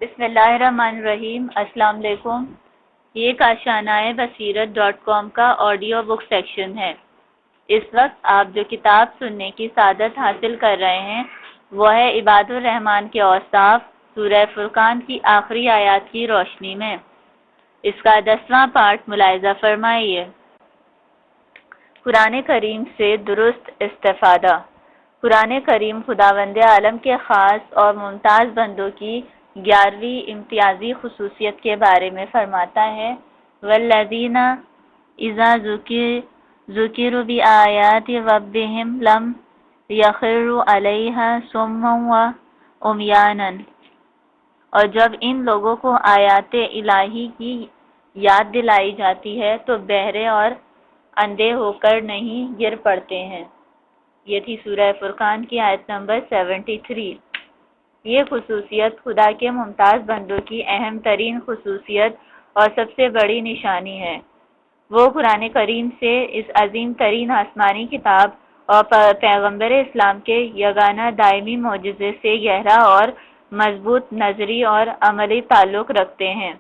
بسم اللہ الرحمن الرحیم۔ السلام علیکم۔ یہ کاشانۂ بصیرت.com کا آڈیو بک سیکشن ہے۔ اس وقت آپ جو کتاب سننے کی سعادت حاصل کر رہے ہیں وہ ہے عباد الرحمن کے اوصاف، سورہ فرقان کی آخری آیات کی روشنی میں۔ اس کا 10واں پارٹ ملاحظہ فرمائیے۔ قرآن کریم سے درست استفادہ۔ قرآن کریم خداوند عالم کے خاص اور ممتاز بندوں کی 11ویں امتیازی خصوصیت کے بارے میں فرماتا ہے، والذین اذا ذکروا بآیات ربہم لم یخروا علیہا صما وعمیانا۔ اور جب ان لوگوں کو آیات الہی کی یاد دلائی جاتی ہے تو بہرے اور اندھے ہو کر نہیں گر پڑتے ہیں۔ یہ تھی سورہ فرقان کی آیت نمبر 73۔ یہ خصوصیت خدا کے ممتاز بندوں کی اہم ترین خصوصیت اور سب سے بڑی نشانی ہے۔ وہ قرآن کریم سے اس عظیم ترین آسمانی کتاب اور پیغمبر اسلام کے یگانہ دائمی معجزے سے گہرا اور مضبوط نظری اور عملی تعلق رکھتے ہیں،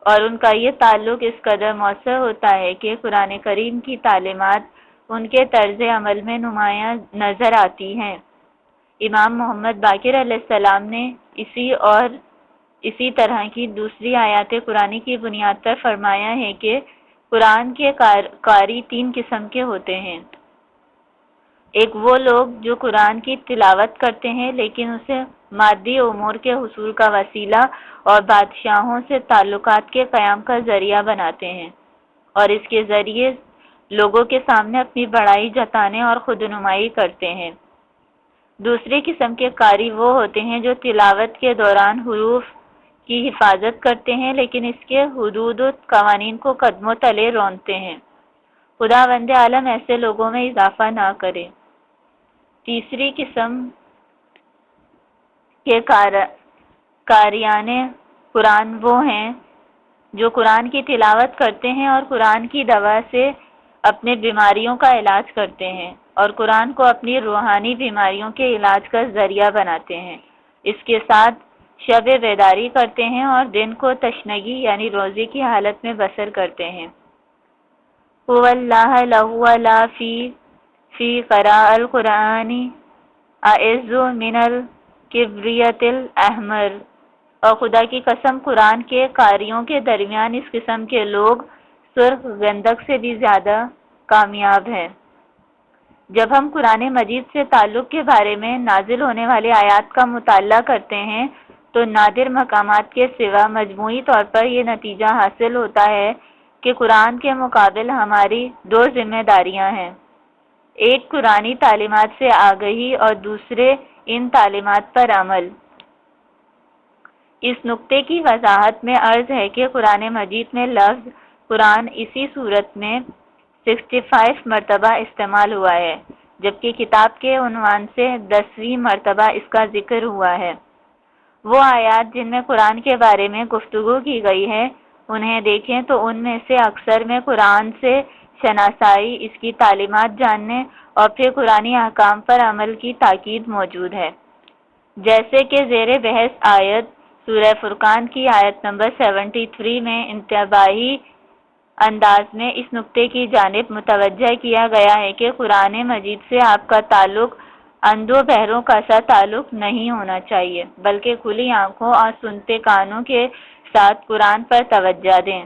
اور ان کا یہ تعلق اس قدر مؤثر ہوتا ہے کہ قرآن کریم کی تعلیمات ان کے طرز عمل میں نمایاں نظر آتی ہیں۔ امام محمد باقر علیہ السلام نے اسی طرح کی دوسری آیات قرآن کی بنیاد پر فرمایا ہے کہ قرآن کے قاری 3 قسم کے ہوتے ہیں۔ ایک وہ لوگ جو قرآن کی تلاوت کرتے ہیں لیکن اسے مادی امور کے حصول کا وسیلہ اور بادشاہوں سے تعلقات کے قیام کا ذریعہ بناتے ہیں، اور اس کے ذریعے لوگوں کے سامنے اپنی بڑائی جتانے اور خود نمائی کرتے ہیں۔ دوسری قسم کے قاری وہ ہوتے ہیں جو تلاوت کے دوران حروف کی حفاظت کرتے ہیں لیکن اس کے حدود و قوانین کو قدموں تلے رونتے ہیں۔ خداوند عالم ایسے لوگوں میں اضافہ نہ کرے۔ تیسری قسم کے قاریان قرآن وہ ہیں جو قرآن کی تلاوت کرتے ہیں اور قرآن کی دوا سے اپنے بیماریوں کا علاج کرتے ہیں، اور قرآن کو اپنی روحانی بیماریوں کے علاج کا ذریعہ بناتے ہیں۔ اس کے ساتھ شب بیداری کرتے ہیں اور دن کو تشنگی یعنی روزے کی حالت میں بسر کرتے ہیں۔ هو اللہ لہ لا فی قراء القرآن اعز من الکبریت الاحمر۔ اور خدا کی قسم قرآن کے قاریوں کے درمیان اس قسم کے لوگ سرخ گندک سے بھی زیادہ کامیاب ہیں۔ جب ہم قرآن مجید سے تعلق کے بارے میں نازل ہونے والی آیات کا مطالعہ کرتے ہیں تو نادر مقامات کے سوا مجموعی طور پر یہ نتیجہ حاصل ہوتا ہے کہ قرآن کے مقابل ہماری 2 ذمہ داریاں ہیں، ایک قرآنی تعلیمات سے آگہی اور دوسرے ان تعلیمات پر عمل۔ اس نقطے کی وضاحت میں عرض ہے کہ قرآن مجید میں لفظ قرآن اسی صورت میں 65 مرتبہ استعمال ہوا ہے، جبکہ کتاب کے عنوان سے 10ویں مرتبہ اس کا ذکر ہوا ہے۔ وہ آیات جن میں قرآن کے بارے میں گفتگو کی گئی ہے انہیں دیکھیں تو ان میں سے اکثر میں قرآن سے شناسائی، اس کی تعلیمات جاننے اور پھر قرآنی احکام پر عمل کی تاکید موجود ہے، جیسے کہ زیر بحث آیت سورہ فرقان کی آیت نمبر 73 میں انتباہی انداز میں اس نقطے کی جانب متوجہ کیا گیا ہے کہ قرآن مجید سے آپ کا تعلق اندھوں بہروں کا سا تعلق نہیں ہونا چاہیے، بلکہ کھلی آنکھوں اور سنتے کانوں کے ساتھ قرآن پر توجہ دیں،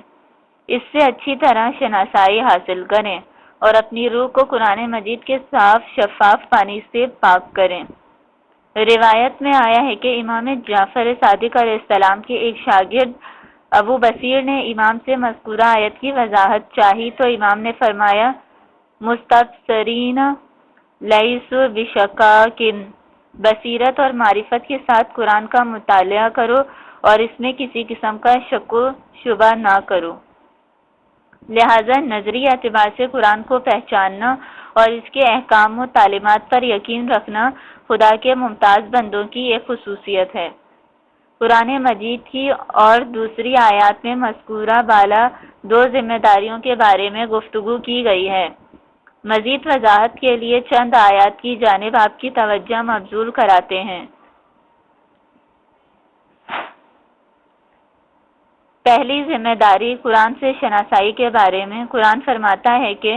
اس سے اچھی طرح شناسائی حاصل کریں اور اپنی روح کو قرآن مجید کے صاف شفاف پانی سے پاک کریں۔ روایت میں آیا ہے کہ امام جعفر صادق علیہ السلام کے ایک شاگرد ابو بصیر نے امام سے مذکورہ آیت کی وضاحت چاہی تو امام نے فرمایا، مستبصرین لیسوا بشکاکن، بصیرت اور معرفت کے ساتھ قرآن کا مطالعہ کرو اور اس میں کسی قسم کا شک و شبہ نہ کرو۔ لہذا نظری اعتبار سے قرآن کو پہچاننا اور اس کے احکام و تعلیمات پر یقین رکھنا خدا کے ممتاز بندوں کی ایک خصوصیت ہے۔ قرآن مجید کی اور دوسری آیات میں مذکورہ بالا 2 ذمہ داریوں کے بارے میں گفتگو کی گئی ہے۔ مزید وضاحت کے لیے چند آیات کی جانب آپ کی توجہ مبذول کراتے ہیں۔ پہلی ذمہ داری قرآن سے شناسائی کے بارے میں، قرآن فرماتا ہے کہ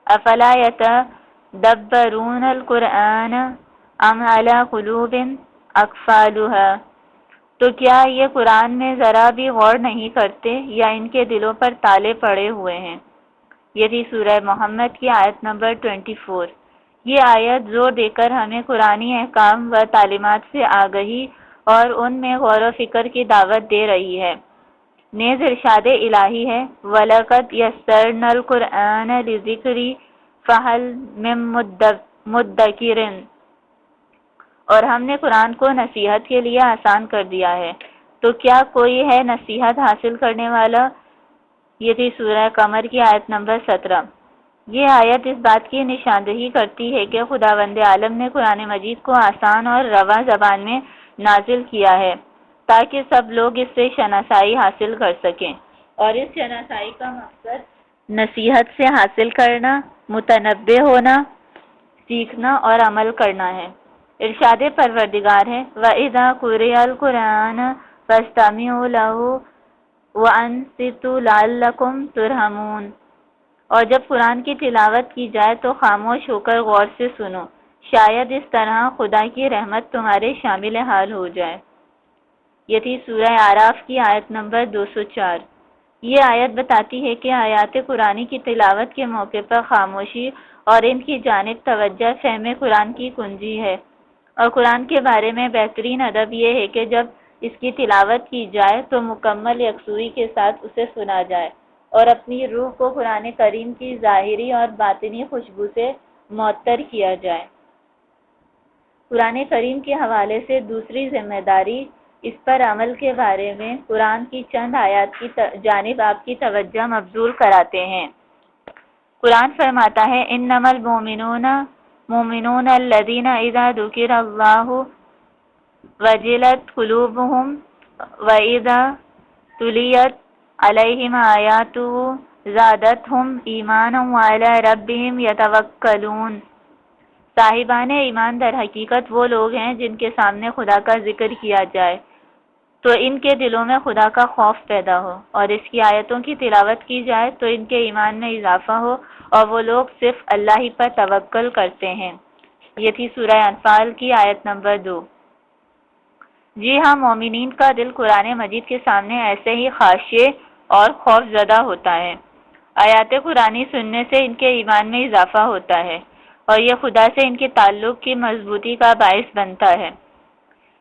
افلا یتدبرون القرآن ام علی قلوب اقفالها، تو کیا یہ قرآن میں ذرا بھی غور نہیں کرتے یا ان کے دلوں پر تالے پڑے ہوئے ہیں؟ یہ تھی سورہ محمد کی آیت نمبر 24۔ یہ آیت زور دے کر ہمیں قرآنی احکام و تعلیمات سے آگہی اور ان میں غور و فکر کی دعوت دے رہی ہے۔ نیز ارشاد الہی ہے وَلَقَدْ يَسَّرْنَا الْقُرْآنَ لِلذِّكْرِ فَهَلْ مِن مُدَّکِرٍ، اور ہم نے قرآن کو نصیحت کے لیے آسان کر دیا ہے، تو کیا کوئی ہے نصیحت حاصل کرنے والا؟ یہ تھی سورہ قمر کی آیت نمبر 17۔ یہ آیت اس بات کی نشاندہی کرتی ہے کہ خداوند عالم نے قرآن مجید کو آسان اور رواں زبان میں نازل کیا ہے تاکہ سب لوگ اس سے شناسائی حاصل کر سکیں، اور اس شناسائی کا مقصد نصیحت سے حاصل کرنا، متنبہ ہونا، سیکھنا اور عمل کرنا ہے۔ ارشاد پروردگار ہے وَإِذَا قُرِئَ الْقُرْآنُ فَاسْتَمِعُوا لَهُ وَأَنصِتُوا لَعَلَّكُمْ تُرْحَمُونَ، اور جب قرآن کی تلاوت کی جائے تو خاموش ہو کر غور سے سنو، شاید اس طرح خدا کی رحمت تمہارے شامل حال ہو جائے۔ یہ تھی سورہ اعراف کی آیت نمبر 204۔ یہ آیت بتاتی ہے کہ آیات قرآنی کی تلاوت کے موقع پر خاموشی اور ان کی جانب توجہ فہم قرآن کی کنجی ہے، اور قرآن کے بارے میں بہترین ادب یہ ہے کہ جب اس کی تلاوت کی جائے تو مکمل یکسوئی کے ساتھ اسے سنا جائے اور اپنی روح کو قرآن کریم کی ظاہری اور باطنی خوشبو سے معطر کیا جائے۔ قرآن کریم کے حوالے سے دوسری ذمہ داری اس پر عمل کے بارے میں قرآن کی چند آیات کی جانب آپ کی توجہ مبذول کراتے ہیں۔ قرآن فرماتا ہے انما المؤمنون الذین اذا ذکر اللہ وجلت قلوبهم واذا تلیت علیہم آیاتہ زادتہم ایمانا وعلی ربہم یتوکلون۔ صاحبان ایمان در حقیقت وہ لوگ ہیں جن کے سامنے خدا کا ذکر کیا جائے تو ان کے دلوں میں خدا کا خوف پیدا ہو، اور اس کی آیتوں کی تلاوت کی جائے تو ان کے ایمان میں اضافہ ہو، اور وہ لوگ صرف اللہ ہی پر توکل کرتے ہیں۔ یہ تھی سورہ انفال کی آیت نمبر 2۔ جی ہاں، مومنین کا دل قرآن مجید کے سامنے ایسے ہی خاشع اور خوف زدہ ہوتا ہے۔ آیات قرآنی سننے سے ان کے ایمان میں اضافہ ہوتا ہے اور یہ خدا سے ان کے تعلق کی مضبوطی کا باعث بنتا ہے۔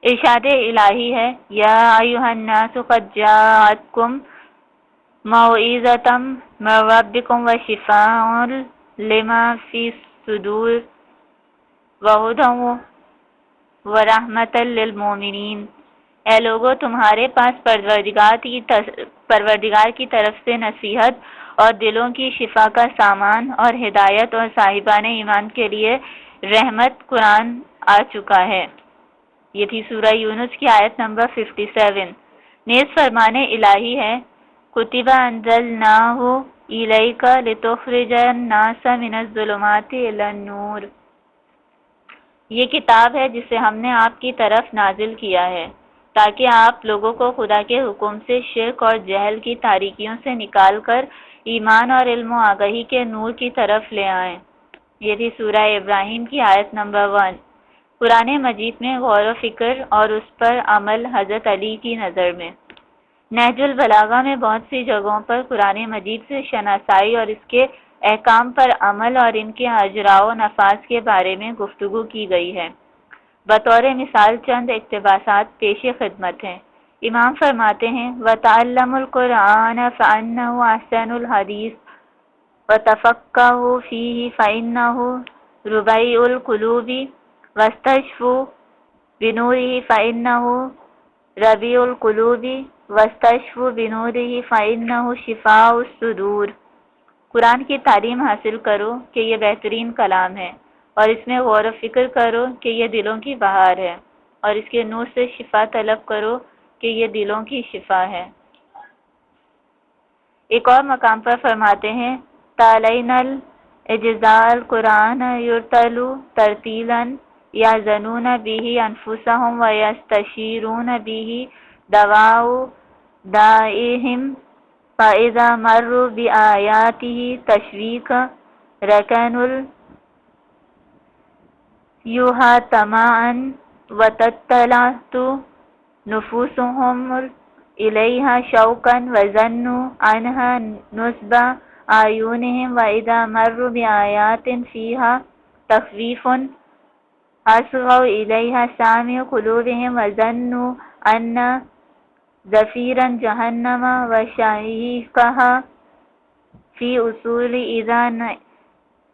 ارشاد الہی ہے یا ایھا الناس قد جاءتکم موعظۃ من ربکم وشفاء لما فی الصدور وہدی ورحمۃ للمؤمنین۔ اے لوگو، تمہارے پاس پروردگار کی طرف سے نصیحت اور دلوں کی شفا کا سامان اور ہدایت اور صاحبان ایمان کے لیے رحمت قرآن آ چکا ہے۔ یہ تھی سورہ یونس کی آیت نمبر 57۔ نیز فرمان الہی ہے کتب انزلناہ الیک لتخرج الناس من الظلمات الی النور۔ یہ کتاب ہے جسے ہم نے آپ کی طرف نازل کیا ہے تاکہ آپ لوگوں کو خدا کے حکم سے شرک اور جہل کی تاریکیوں سے نکال کر ایمان اور علم و آگہی کے نور کی طرف لے آئیں۔ یہ تھی سورہ ابراہیم کی آیت نمبر 1۔ قرآن مجید میں غور و فکر اور اس پر عمل حضرت علی کی نظر میں۔ نہج البلاغہ میں بہت سی جگہوں پر قرآن مجید سے شناسائی اور اس کے احکام پر عمل اور ان کے اجراء و نفاذ کے بارے میں گفتگو کی گئی ہے۔ بطور مثال چند اقتباسات پیش خدمت ہیں۔ امام فرماتے ہیں وَتَعَلَّمُوا الْقُرْآنَ فَإِنَّهُ أَحْسَنُ الْحَدِيثِ وَتَفَقَّهُوا فِيهِ فَإِنَّهُ رُبَيْعُ الْقُلُوبِ وَاسْتَشْفُوا بِنُورِهِ فَإِنَّهُ رَبِيعُ الْقُلُوبِ وَاسْتَشْفُوا بِنُورِهِ فَإِنَّهُ شِفَاءُ الصُّدُورِ۔ قرآن کی تعلیم حاصل کرو کہ یہ بہترین کلام ہے، اور اس میں غور و فکر کرو کہ یہ دلوں کی بہار ہے، اور اس کے نور سے شفا طلب کرو کہ یہ دلوں کی شفا ہے۔ ایک اور مقام پر فرماتے ہیں تَعَلَيْنَا الْإِجْزَاءَ الْقُرْآنَ يُرْتَلُ تَرْتِيلًا يَحْزَنُونَ بِهِ أَنفُسَهُمْ وَيَسْتَشِيرُونَ بِهِ دَوَاءُ دائهم فإذا مروا بآياته تشويقا ركنوا اليها طمعا وتطلعت نفوسهم إليها شوقا وظنوا عنها نصب أعينهم وإذا مروا بآيات فيها تخويف أصغوا إليها سامع قلوبهم وظنوا أن زفيرا جهنم وشهيقها في أصول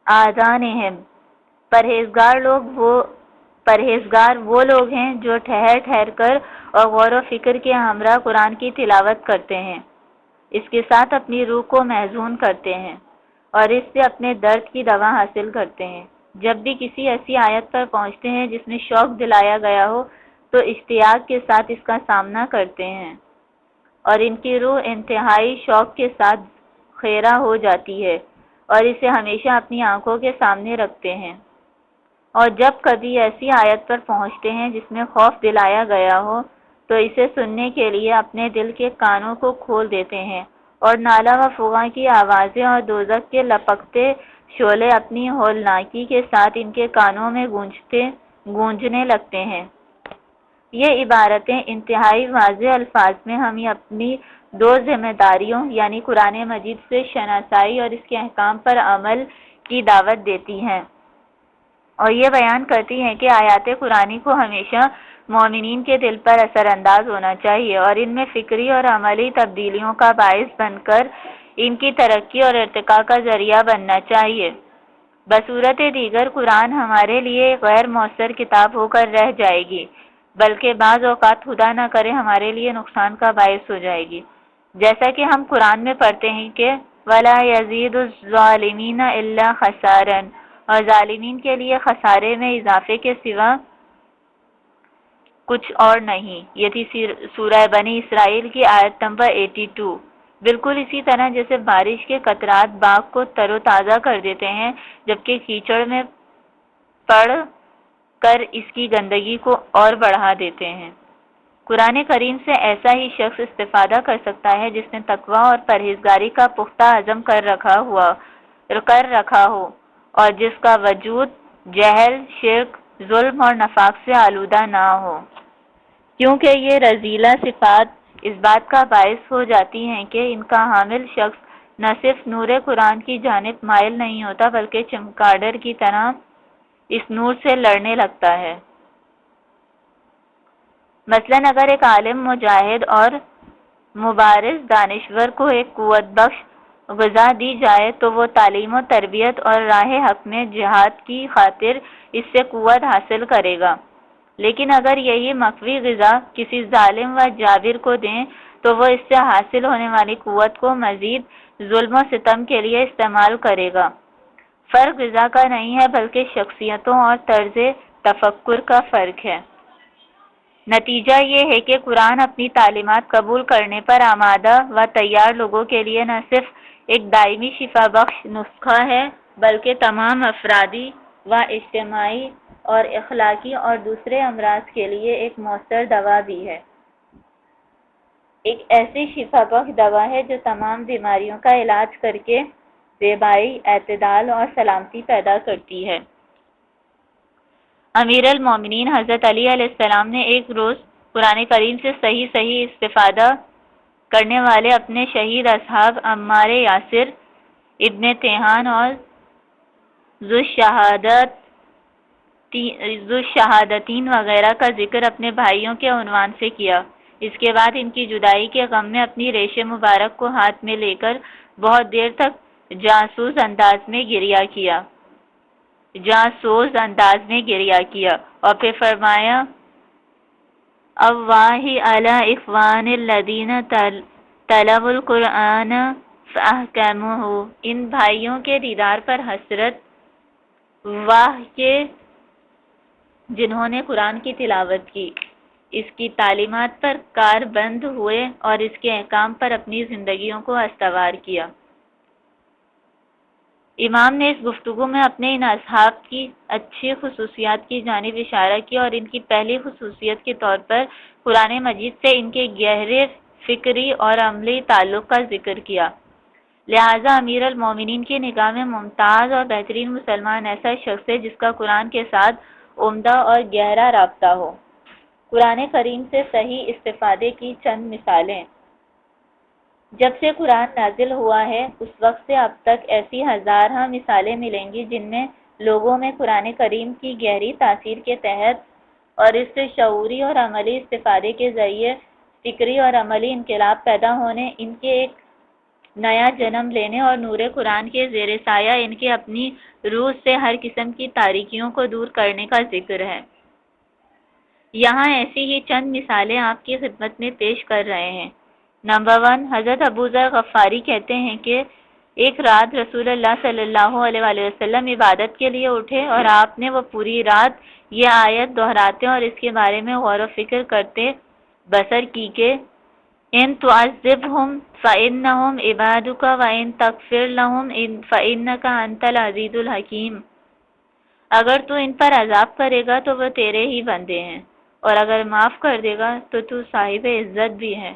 آذانهم پرہیزگار وہ لوگ ہیں جو ٹھہر ٹھہر کر اور غور و فکر کے ہمراہ قرآن کی تلاوت کرتے ہیں، اس کے ساتھ اپنی روح کو محزون کرتے ہیں اور اس سے اپنے درد کی دوا حاصل کرتے ہیں۔ جب بھی کسی ایسی آیت پر پہنچتے ہیں جس میں شوق دلایا گیا ہو تو اشتیاق کے ساتھ اس کا سامنا کرتے ہیں اور ان کی روح انتہائی شوق کے ساتھ خیرہ ہو جاتی ہے اور اسے ہمیشہ اپنی آنکھوں کے سامنے رکھتے ہیں، اور جب کبھی ایسی آیت پر پہنچتے ہیں جس میں خوف دلایا گیا ہو تو اسے سننے کے لیے اپنے دل کے کانوں کو کھول دیتے ہیں اور نالا و فغاں کی آوازیں اور دوزخ کے لپکتے شعلے اپنی ہولناکی کے ساتھ ان کے کانوں میں گونجنے لگتے ہیں۔ یہ عبارتیں انتہائی واضح الفاظ میں ہمیں اپنی دو ذمہ داریوں یعنی قرآن مجید سے شناسائی اور اس کے احکام پر عمل کی دعوت دیتی ہیں، اور یہ بیان کرتی ہیں کہ آیات قرآنی کو ہمیشہ مومنین کے دل پر اثر انداز ہونا چاہیے اور ان میں فکری اور عملی تبدیلیوں کا باعث بن کر ان کی ترقی اور ارتقاء کا ذریعہ بننا چاہیے۔ بصورت دیگر قرآن ہمارے لیے غیر مؤثر کتاب ہو کر رہ جائے گی، بلکہ بعض اوقات خدا نہ کرے ہمارے لیے نقصان کا باعث ہو جائے گی، جیسا کہ ہم قرآن میں پڑھتے ہیں کہ وَلَا يَزِيدُ الظَّالِمِينَ إِلَّا خَسَارًا، اور ظالمین کے لیے خسارے میں اضافے کے سوا کچھ اور نہیں۔ یہ تھی سورہ بنی اسرائیل کی آیت نمبر 82۔ بالکل اسی طرح جیسے بارش کے قطرات باغ کو تر و تازہ کر دیتے ہیں جبکہ کیچڑ میں پڑ کر اس کی گندگی کو اور بڑھا دیتے ہیں، قرآن کریم سے ایسا ہی شخص استفادہ کر سکتا ہے جس نے تقوی اور پرہیزگاری کا پختہ عزم کر رکھا ہو اور جس کا وجود جہل، شرک، ظلم اور نفاق سے آلودہ نہ ہو، کیونکہ یہ رذیلہ صفات اس بات کا باعث ہو جاتی ہیں کہ ان کا حامل شخص نہ صرف نور قرآن کی جانب مائل نہیں ہوتا بلکہ چمگادڑ کی طرح اس نور سے لڑنے لگتا ہے۔ مثلا اگر ایک عالم، مجاہد اور مبارز دانشور کو ایک قوت بخش غذا دی جائے تو وہ تعلیم و تربیت اور راہ حق میں جہاد کی خاطر اس سے قوت حاصل کرے گا، لیکن اگر یہی مخفی غذا کسی ظالم و جابر کو دیں تو وہ اس سے حاصل ہونے والی قوت کو مزید ظلم و ستم کے لیے استعمال کرے گا۔ فرق غذا کا نہیں ہے بلکہ شخصیتوں اور طرز تفکر کا فرق ہے۔ نتیجہ یہ ہے کہ قرآن اپنی تعلیمات قبول کرنے پر آمادہ و تیار لوگوں کے لیے نہ صرف ایک دائمی شفا بخش نسخہ ہے بلکہ تمام افرادی و اجتماعی اور اخلاقی اور دوسرے امراض کے لیے ایک مؤثر دوا بھی ہے، ایک ایسی شفا بخش دوا ہے جو تمام بیماریوں کا علاج کر کے زیبائی، اعتدال اور سلامتی پیدا کرتی ہے۔ امیر المومنین حضرت علی علیہ السلام نے ایک روز قرآن کریم سے صحیح استفادہ کرنے والے اپنے شہید اصحاب عمار یاسر، ابن تیہان اور ذوالشہادتین وغیرہ کا ذکر اپنے بھائیوں کے عنوان سے کیا۔ اس کے بعد ان کی جدائی کے غم میں اپنی ریش مبارک کو ہاتھ میں لے کر بہت دیر تک جاسوس انداز میں گریہ کیا اور پھر فرمایا اواہ علی اخوان الذین طلبوا القرآن فاحکموہ، ان بھائیوں کے دیدار پر حسرت واہ کے جنہوں نے قرآن کی تلاوت کی، اس کی تعلیمات پر کار بند ہوئے اور اس کے احکام پر اپنی زندگیوں کو استوار کیا۔ امام نے اس گفتگو میں اپنے ان اصحاب کی اچھی خصوصیات کی جانب اشارہ کیا اور ان کی پہلی خصوصیت کے طور پر قرآن مجید سے ان کے گہرے فکری اور عملی تعلق کا ذکر کیا۔ لہٰذا امیر المومنین کی نگاہ میں ممتاز اور بہترین مسلمان ایسا شخص ہے جس کا قرآن کے ساتھ عمدہ اور گہرا رابطہ ہو۔ قرآن کریم سے صحیح استفادے کی چند مثالیں۔ جب سے قرآن نازل ہوا ہے اس وقت سے اب تک ایسی ہزارہ مثالیں ملیں گی جن میں لوگوں میں قرآن کریم کی گہری تاثیر کے تحت اور اس سے شعوری اور عملی استفادے کے ذریعے فکری اور عملی انقلاب پیدا ہونے، ان کے ایک نیا جنم لینے اور نور قرآن کے زیر سایہ ان کے اپنی روح سے ہر قسم کی تاریکیوں کو دور کرنے کا ذکر ہے۔ یہاں ایسی ہی چند مثالیں آپ کی خدمت میں پیش کر رہے ہیں۔ نمبر 1، حضرت ابو ذر غفاری کہتے ہیں کہ ایک رات رسول اللہ صلی اللہ علیہ وآلہ وسلم عبادت کے لیے اٹھے اور آپ نے وہ پوری رات یہ آیت دہراتے اور اس کے بارے میں غور و فکر کرتے بسر کی کہ ان تعذبہم فإنہم عبادک وإن تغفر لہم فإنک انت العزیز الحکیم۔ اگر تو ان پر عذاب کرے گا تو وہ تیرے ہی بندے ہیں، اور اگر معاف کر دے گا تو تو صاحب عزت بھی ہے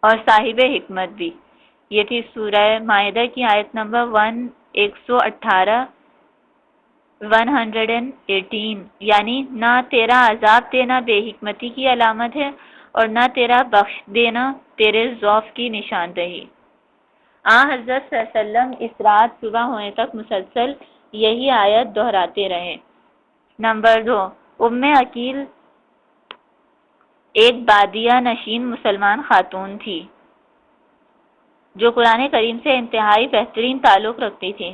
اور صاحب حکمت بھی۔ یہ تھی سورہ مائدہ کی آیت نمبر 118، یعنی نہ تیرا عذاب دینا بے حکمتی کی علامت ہے اور نہ تیرا بخش دینا تیرے ضعف کی نشاندہی۔ حضرت صلی اللہ علیہ وسلم اس رات صبح ہونے تک مسلسل یہی آیت دہراتے رہے۔ نمبر 2، ام عقیل ایک بادیہ نشین مسلمان خاتون تھی جو قرآن کریم سے انتہائی بہترین تعلق رکھتی تھی۔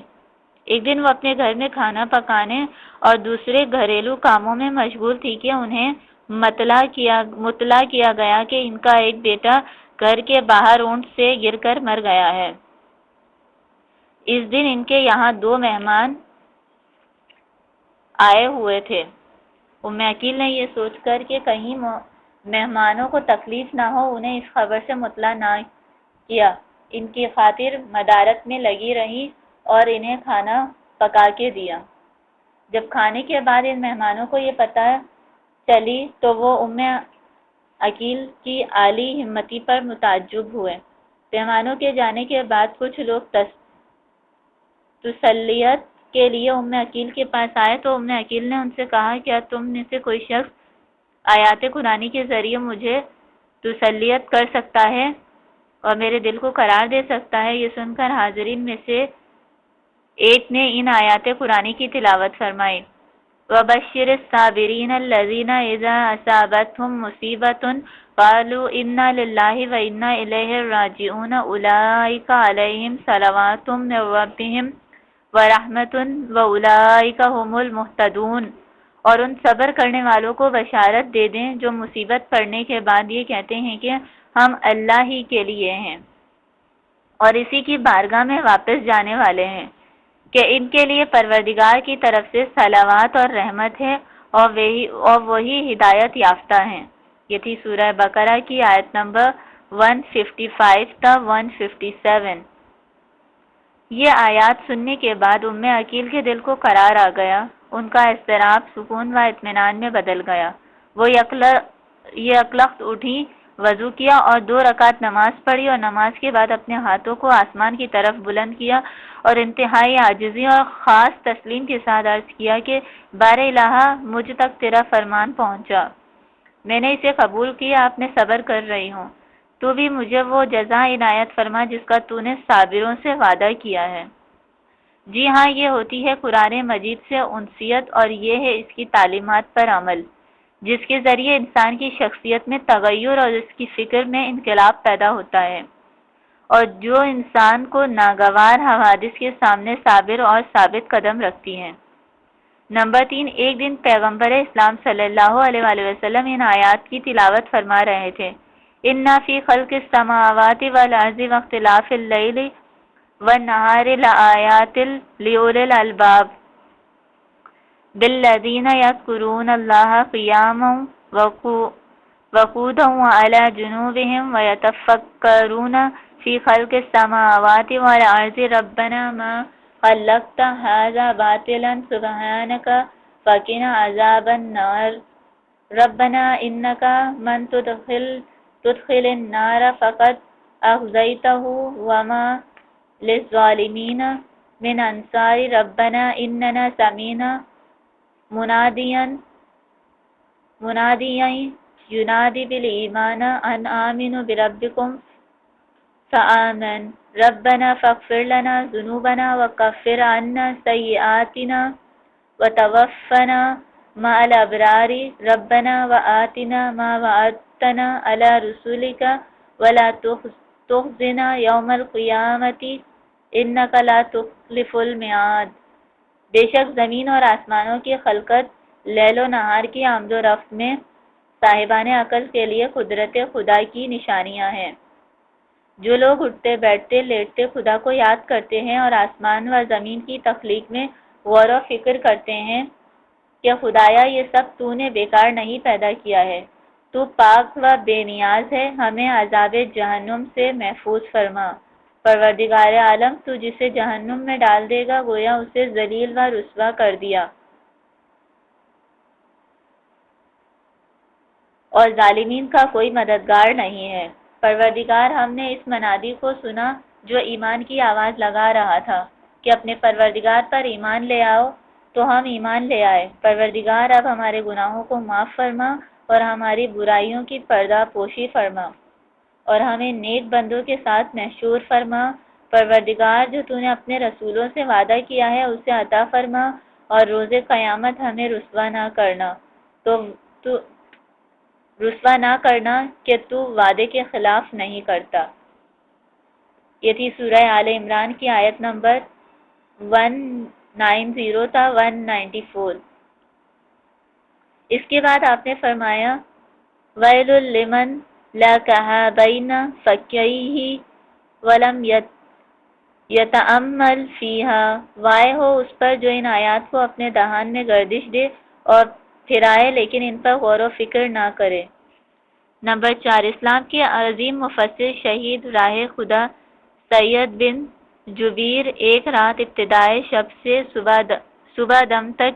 ایک دن وہ اپنے گھر میں کھانا پکانے اور دوسرے گھریلو کاموں میں مشغول تھی کہ انہیں مطلع کیا گیا کہ ان کا ایک بیٹا گھر کے باہر اونٹ سے گر کر مر گیا ہے۔ اس دن ان کے یہاں 2 مہمان آئے ہوئے تھے۔ ام عقیل نے یہ سوچ کر کہ کہیں مہمانوں کو تکلیف نہ ہو انہیں اس خبر سے مطلع نہ کیا، ان کی خاطر مدارت میں لگی رہی اور انہیں کھانا پکا کے دیا۔ جب کھانے کے بعد ان مہمانوں کو یہ پتہ چلی تو وہ ام عقیل کی عالی ہمتی پر متعجب ہوئے۔ مہمانوں کے جانے کے بعد کچھ لوگ تسلیت کے لیے ام عقیل کے پاس آئے تو ام عقیل نے ان سے کہا، کیا تم میں سے کوئی شخص آیات قرآنی کے ذریعے مجھے تسلیت کر سکتا ہے اور میرے دل کو قرار دے سکتا ہے؟ یہ سن کر حاضرین میں سے ایک نے ان آیات قرآنی کی تلاوت فرمائی۔ وَبَشِّرِ الصَّابِرِينَ الَّذِينَ إِذَا أَصَابَتْهُم مُّصِيبَةٌ قَالُوا إِنَّا لِلَّهِ وَإِنَّا إِلَيْهِ رَاجِعُونَ أُولَٰئِكَ عَلَيْهِمْ صَلَوَاتٌ مِّن رَّبِّهِمْ وَرَحْمَةٌ وَأُولَٰئِكَ هُمُ الْمُهْتَدُونَ۔ اور ان صبر کرنے والوں کو بشارت دے دیں جو مصیبت پڑنے کے بعد یہ کہتے ہیں کہ ہم اللہ ہی کے لیے ہیں اور اسی کی بارگاہ میں واپس جانے والے ہیں، کہ ان کے لیے پروردگار کی طرف سے صلوات اور رحمت ہے اور وہی ہدایت یافتہ ہیں۔ یہ تھی سورہ بقرہ کی آیت نمبر 155 تا 157۔ یہ آیات سننے کے بعد ام عقیل کے دل کو قرار آ گیا، ان کا اضطراب سکون و اطمینان میں بدل گیا۔ وہ یکلخت اٹھی، وضو کیا اور 2 رکعت نماز پڑھی اور نماز کے بعد اپنے ہاتھوں کو آسمان کی طرف بلند کیا اور انتہائی عاجزی اور خاص تسلیم کے ساتھ عرض کیا کہ بار الہ مجھ تک تیرا فرمان پہنچا، میں نے اسے قبول کیا، آپ نے صبر کر رہی ہوں، تو بھی مجھے وہ جزا عنایت فرما جس کا تو نے صابروں سے وعدہ کیا ہے۔ جی ہاں، یہ ہوتی ہے قرآن مجید سے انسیت اور یہ ہے اس کی تعلیمات پر عمل، جس کے ذریعے انسان کی شخصیت میں تغیر اور اس کی فکر میں انقلاب پیدا ہوتا ہے، اور جو انسان کو ناگوار حوادث کے سامنے صابر اور ثابت قدم رکھتی ہیں۔ نمبر 3، ایک دن پیغمبر اسلام صلی اللہ علیہ وآلہ وسلم ان آیات کی تلاوت فرما رہے تھے۔ اِنَّ فِي خَلْقِ السَّمَاوَاتِ وَالْأَرْضِ وَاخْتِلَافِ اللَّيْلِ وَالنَّهَارِ لَآيَاتٍ لِأُولِي الْأَلْبَابِ بِالَّذِينَ يَذْكُرُونَ اللَّهَ قِيَامًا وَقُعُودًا وَعَلَى جُنُوبِهِمْ وَيَتَفَكَّرُونَ فِي خَلْقِ السَّمَاوَاتِ وَالْأَرْضِ رَبَّنَا مَا خَلَّقْتَ هَٰذَا بَاطِلًا سُبْحَانَكَ فَقِنَا عَذَابَ النَّارِ رَبَّنَا إِنَّكَ مَن تُدْخِلِ تدخل النار فقد اخزیتہ وما للظالمین من انصار ربنا اننا سمینا منادیا ینادی بالایمان ان آمنوا بربکم فآمن ربنا فاغفر لنا ذنوبنا وکفر عنا سیئاتنا وتوفنا مع الابرار ربنا وآتنا ما وعدتنا على رسولك ولا تخزنا یوم القیامت انک لا تخلف المیعاد۔ بے شک زمین اور آسمانوں کی خلقت لیل و نہار کی آمد و رفت میں صاحبان عقل کے لیے قدرت خدا کی نشانیاں ہیں۔ جو لوگ اٹھتے بیٹھتے لیٹتے خدا کو یاد کرتے ہیں اور آسمان و زمین کی تخلیق میں غور و فکر کرتے ہیں کہ خدایا یہ سب تو نے بیکار نہیں پیدا کیا ہے، تو پاک و بے نیاز ہے، ہمیں عذاب جہنم سے محفوظ فرما۔ پروردگار عالم تو جسے جہنم میں ڈال دے گا گویا اسے ذلیل و رسوا کر دیا، اور ظالمین کا کوئی مددگار نہیں ہے۔ پروردگار ہم نے اس منادی کو سنا جو ایمان کی آواز لگا رہا تھا کہ اپنے پروردگار پر ایمان لے آؤ، تو ہم ایمان لے آئے۔ پروردگار اب ہمارے گناہوں کو معاف فرما اور ہماری برائیوں کی پردہ پوشی فرما اور ہمیں نیک بندوں کے ساتھ محشور فرما۔ پروردگار جو تو نے اپنے رسولوں سے وعدہ کیا ہے اسے عطا فرما اور روز قیامت ہمیں رسوا نہ کرنا کہ تو وعدے کے خلاف نہیں کرتا۔ یہ تھی سورہ آل عمران کی آیت نمبر 190 تا 194۔ اس کے بعد آپ نے فرمایا وَيْلٌ لِّمَن لَّقَاهَا بَيْنَ فَكَّيْهِ وَلَمْ يَتَأَمَّلْ فِيهَا، وائے ہو اس پر جو ان آیات کو اپنے دہان میں گردش دے اور پھرائے لیکن ان پر غور و فکر نہ کرے۔ نمبر 4، اسلام کے عظیم مفسر شہید راہ خدا سید بن جبیر ایک رات ابتدائے شب سے صبح دم تک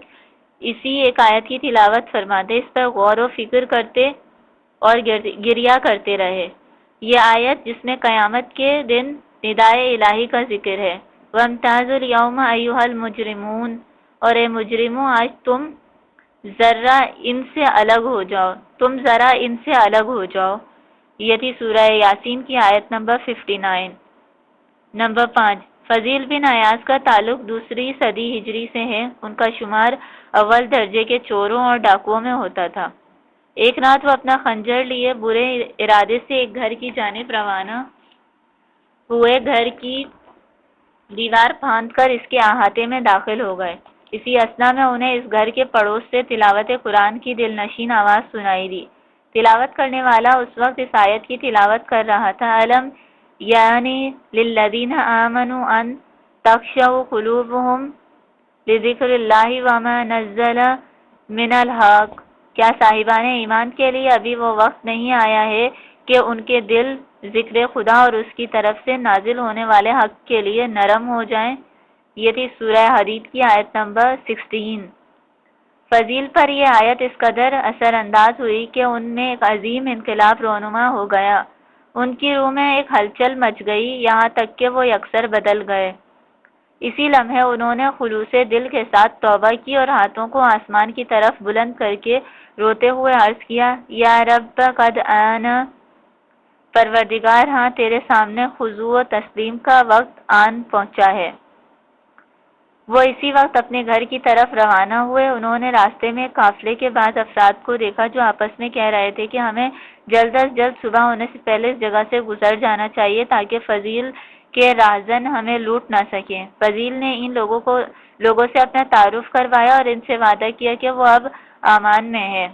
اسی ایک آیت کی تلاوت فرماتے، اس پر غور و فکر کرتے اور گریا کرتے رہے۔ یہ آیت جس میں قیامت کے دن ندائے الہی کا ذکر ہے، وَامْتَازُوا الْيَوْمَ أَيُّهَا الْمُجْرِمُونَ، اور اے مجرموں آج تم ذرا ان سے الگ ہو جاؤ۔ یہ تھی سورہ یاسین کی آیت نمبر 59۔ نمبر 5، فضیل بن عیاض کا تعلق دوسری صدی ہجری سے ہے۔ ان کا شمار اول درجے کے چوروں اور ڈاکوؤں میں ہوتا تھا۔ ایک رات وہ اپنا خنجر لیے برے ارادے سے ایک گھر کی جانب روانہ ہوئے، گھر کی دیوار پھاند کر اس کے احاطے میں داخل ہو گئے۔ اسی اثنا میں انہیں اس گھر کے پڑوس سے تلاوت قرآن کی دل نشین آواز سنائی دی۔ تلاوت کرنے والا اس وقت اس آیت کی تلاوت کر رہا تھا، علم یعنی للذین آمنوا ان تخشع قلوبهم لذکر اللہ وما نزل من الحق، کیا صاحبان ایمان کے لیے ابھی وہ وقت نہیں آیا ہے کہ ان کے دل ذکر خدا اور اس کی طرف سے نازل ہونے والے حق کے لیے نرم ہو جائیں۔ یہ تھی سورہ حدید کی آیت نمبر 16۔ فضیل پر یہ آیت اس قدر اثر انداز ہوئی کہ ان میں ایک عظیم انقلاب رونما ہو گیا، ان کی روح میں ایک ہلچل مچ گئی، یہاں تک کہ وہ یکسر بدل گئے۔ اسی لمحے انہوں نے خلوص دل کے ساتھ توبہ کی اور ہاتھوں کو آسمان کی طرف بلند کر کے روتے ہوئے عرض کیا، یا رب قد آن، پروردگار ہاں تیرے سامنے خضوع و تسلیم کا وقت آن پہنچا ہے۔ وہ اسی وقت اپنے گھر کی طرف روانہ ہوئے۔ انہوں نے راستے میں قافلے کے بعض افراد کو دیکھا جو آپس میں کہہ رہے تھے کہ ہمیں جلد از جلد صبح ہونے سے پہلے اس جگہ سے گزر جانا چاہیے تاکہ فضیل کے راہزن ہمیں لوٹ نہ سکیں۔ فضیل نے ان لوگوں سے اپنا تعارف کروایا اور ان سے وعدہ کیا کہ وہ اب امان میں ہے۔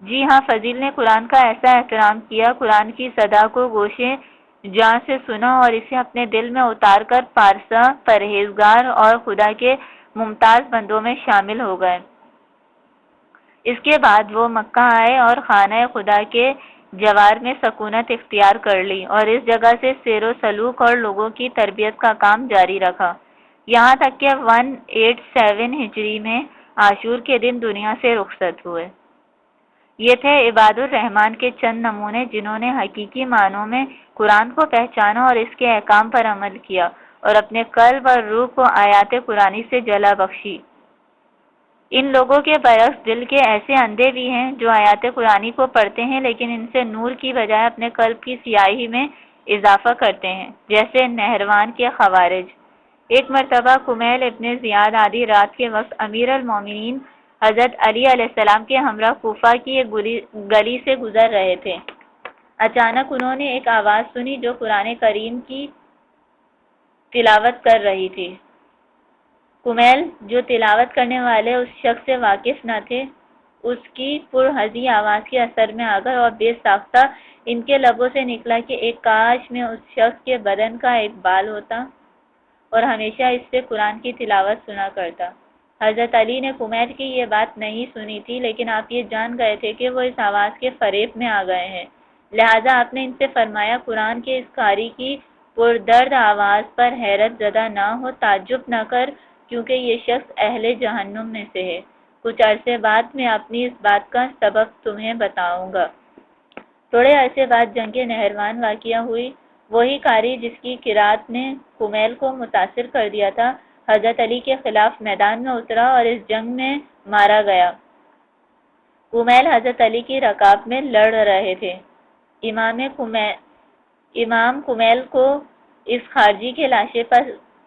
جی ہاں، فضیل نے قرآن کا ایسا احترام کیا، قرآن کی صدا کو گوشے جاں سے سنا اور اسے اپنے دل میں اتار کر پارسا، پرہیزگار اور خدا کے ممتاز بندوں میں شامل ہو گئے۔ اس کے بعد وہ مکہ آئے اور خانہ خدا کے جوار میں سکونت اختیار کر لی اور اس جگہ سے سیر و سلوک اور لوگوں کی تربیت کا کام جاری رکھا، یہاں تک کہ 187 ہجری میں عاشور کے دن دنیا سے رخصت ہوئے۔ یہ تھے عباد الرحمن کے چند نمونے جنہوں نے حقیقی معنوں میں قرآن کو پہچانا اور اس کے احکام پر عمل کیا اور اپنے قلب اور روح کو آیات قرآنی سے جلا بخشی۔ ان لوگوں کے برعکس دل کے ایسے اندھے بھی ہیں جو آیات قرآنی کو پڑھتے ہیں لیکن ان سے نور کی بجائے اپنے قلب کی سیاہی میں اضافہ کرتے ہیں، جیسے نہروان کے خوارج۔ ایک مرتبہ کمیل ابن زیاد آدھی رات کے وقت امیر المومنین حضرت علی علیہ السلام کے ہمراہ کوفہ کی ایک گلی سے گزر رہے تھے۔ اچانک انہوں نے ایک آواز سنی جو قرآن کریم کی تلاوت کر رہی تھی۔ کمیل جو تلاوت کرنے والے اس شخص سے واقف نہ تھے، اس کی پرہزی آواز کے اثر میں آ کر اور بے ساختہ ان کے لبوں سے نکلا کہ ایک کاش میں اس شخص کے بدن کا ایک بال ہوتا اور ہمیشہ اس سے قرآن کی تلاوت سنا کرتا۔ حضرت علی نے کمیل کی یہ بات نہیں سنی تھی، لیکن آپ یہ جان گئے تھے کہ وہ اس آواز کے فریب میں آ گئے ہیں، لہذا آپ نے ان سے فرمایا قرآن کے اس قاری کی پردرد آواز پر حیرت زدہ نہ ہو، تعجب نہ کر، کیونکہ یہ شخص اہل جہنم میں سے ہے۔ کچھ عرصے بعد میں اپنی اس بات کا سبب تمہیں بتاؤں گا۔ تھوڑے عرصے بعد جنگ نہروان واقعہ ہوئی۔ وہی قاری جس کی قرات نے کمیل کو متاثر کر دیا تھا، حضرت علی کے خلاف میدان میں اترا اور اس جنگ میں مارا گیا۔ کمیل حضرت علی کی رکاب میں لڑ رہے تھے۔ امام کمیل کو اس خارجی کے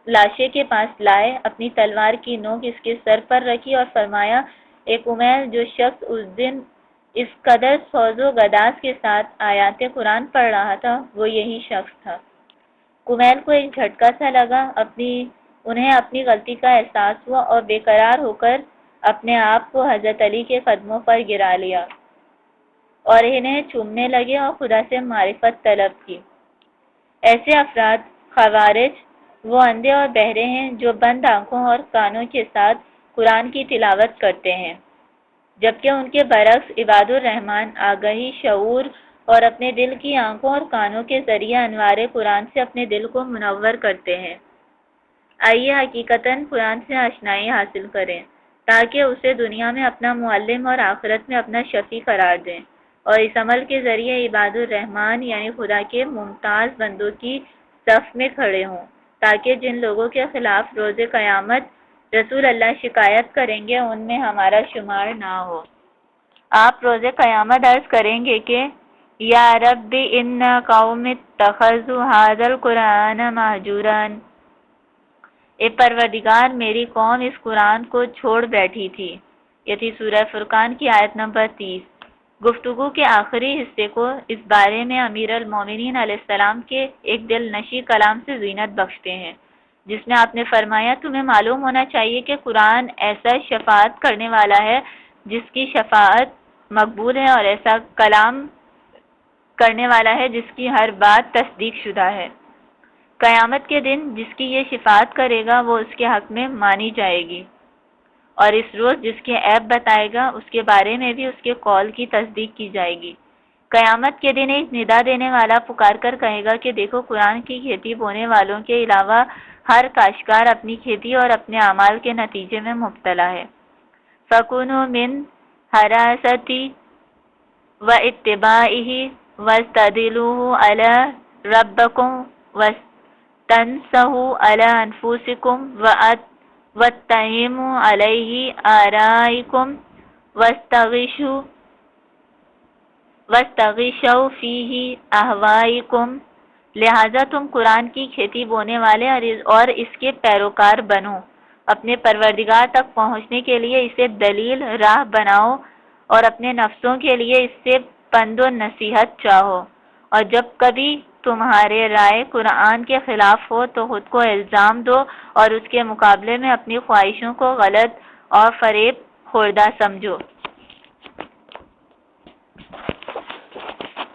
لاشے کے پاس لائے، اپنی تلوار کی نوک اس کے سر پر رکھی اور فرمایا، اے کمیل، جو شخص اس دن اس قدر سوز و گداز کے ساتھ آیات قرآن پڑھ رہا تھا وہ یہی شخص تھا۔ کمیل کو ایک جھٹکا سا لگا، انہیں اپنی غلطی کا احساس ہوا اور بے قرار ہو کر اپنے آپ کو حضرت علی کے قدموں پر گرا لیا اور انہیں چومنے لگے اور خدا سے معرفت طلب کی۔ ایسے افراد خوارج وہ اندھے اور بہرے ہیں جو بند آنکھوں اور کانوں کے ساتھ قرآن کی تلاوت کرتے ہیں، جبکہ ان کے برعکس عباد الرحمن آگہی، شعور اور اپنے دل کی آنکھوں اور کانوں کے ذریعے انوار قرآن سے اپنے دل کو منور کرتے ہیں۔ آئیے حقیقتاً قرآن سے آشنائی حاصل کریں تاکہ اسے دنیا میں اپنا معلم اور آخرت میں اپنا شفیع قرار دیں، اور اس عمل کے ذریعے عباد الرحمن یعنی خدا کے ممتاز بندوں کی صف میں کھڑے ہوں، تاکہ جن لوگوں کے خلاف روز قیامت رسول اللہ شکایت کریں گے ان میں ہمارا شمار نہ ہو۔ آپ روز قیامت عرض کریں گے کہ یا رب ان قوم اتخذوا ھذا القرآن مہجورا، اے پروردگار میری قوم اس قرآن کو چھوڑ بیٹھی تھی۔ یہ تھی سورہ فرقان کی آیت نمبر 30۔ گفتگو کے آخری حصے کو اس بارے میں امیر المومنین علیہ السلام کے ایک دل نشی کلام سے زینت بخشتے ہیں، جس میں آپ نے فرمایا، تمہیں معلوم ہونا چاہیے کہ قرآن ایسا شفاعت کرنے والا ہے جس کی شفاعت مقبول ہے، اور ایسا کلام کرنے والا ہے جس کی ہر بات تصدیق شدہ ہے۔ قیامت کے دن جس کی یہ شفاعت کرے گا وہ اس کے حق میں مانی جائے گی، اور اس روز جس کے عیب بتائے گا اس کے بارے میں بھی اس کے قول کی تصدیق کی جائے گی۔ قیامت کے دن ایک ندا دینے والا پکار کر کہے گا کہ دیکھو، قرآن کی کھیتی بونے والوں کے علاوہ ہر کاشتکار اپنی کھیتی اور اپنے اعمال کے نتیجے میں مبتلا ہے۔ فَكُنُوا مِنْ حَرَاسَتِهِ وَاتِّبَاعِهِ وَاسْتَدِلُوهُ عَلَى رَبِّكُمْ وَاسْتَنْصَحُوا عَلَى أَنفُسِكُمْ وَاتَّهِمُوا عَلَيْهِ آرَائِكُمْ وَاسْتَغِيثُوا فِيهِ أَهْوَائِكُمْ۔ لہذا تم قرآن کی کھیتی بونے والے اور اس کے پیروکار بنو، اپنے پروردگار تک پہنچنے کے لیے اسے دلیل راہ بناؤ اور اپنے نفسوں کے لیے اس سے پند و نصیحت چاہو، اور جب کبھی تمہارے رائے قرآن کے خلاف ہو تو خود کو الزام دو اور اس کے مقابلے میں اپنی خواہشوں کو غلط اور فریب خوردہ سمجھو۔